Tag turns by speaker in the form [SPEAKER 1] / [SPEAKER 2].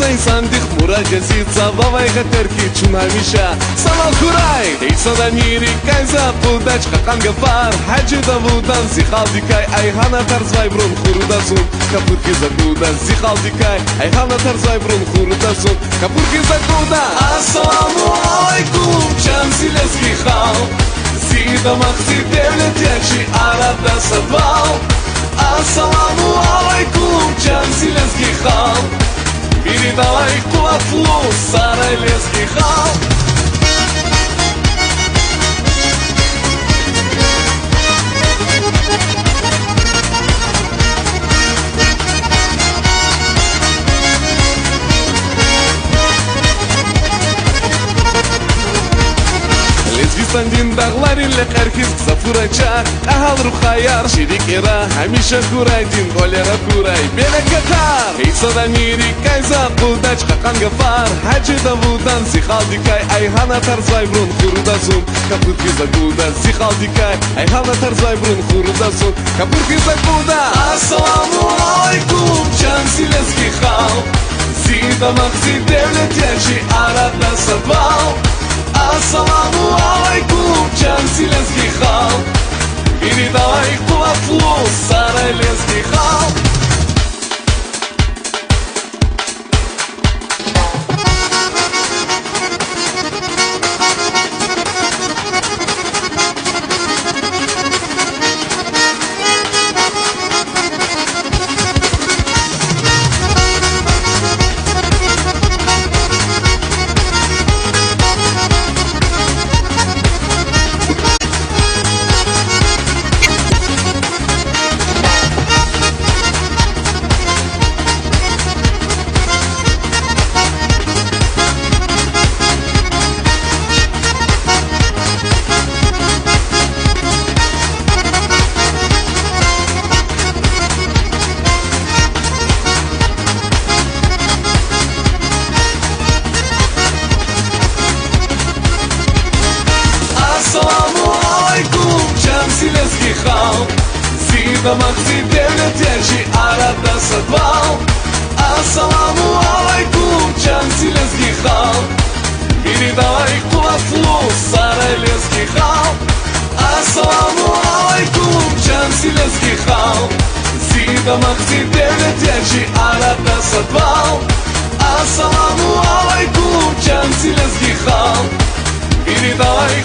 [SPEAKER 1] Исай сандих мурагазица бавай хатерки чун хамиша Салал курай Эйсада мири кайза пудач хакан гафар Хаджи давудан зихал дикай Айхана тарзвай брун хурудасун Капурки загудан зихал дикай Айхана тарзвай брун хурудасун Капурки загудан Ассаламу алейкум Чамсилески хал Зида махзи девлет ячи арада садвал Ассаламу алейкум Чамсилески хал Передавай кулатлу Сарайлеский хал Лезвистандин дағларин леқархиз Сафурача Ахал рухаяр Ширикера Хамиша курайдин Олера курай Белекатар Эйсада мири кайза Пудач хакан гафар Хаджи давудан Зихал дикай Айхана тарзвай брун хурудасун Капурки загудан Зихал дикай Айхана тарзвай брун хурудасун Капурки загудан Ассаламу алейкум Чамсилески хал Зида махзи девлет ячи арада садвал Ассаламу алейкум Чамсилеский хал Передавай кулатлу Сарайлеский хал Чамсилеский хал Зида махзи девлет ячи арада садвал Ассаламу алейкум Чамсилеский хал Передавай кулатлу Сарайлеский хал Ассаламу алейкум Чамсилеский хал Зида махзи девлет ячи арада садвал Ассаламу алейкум Чамсилеский хал Передавай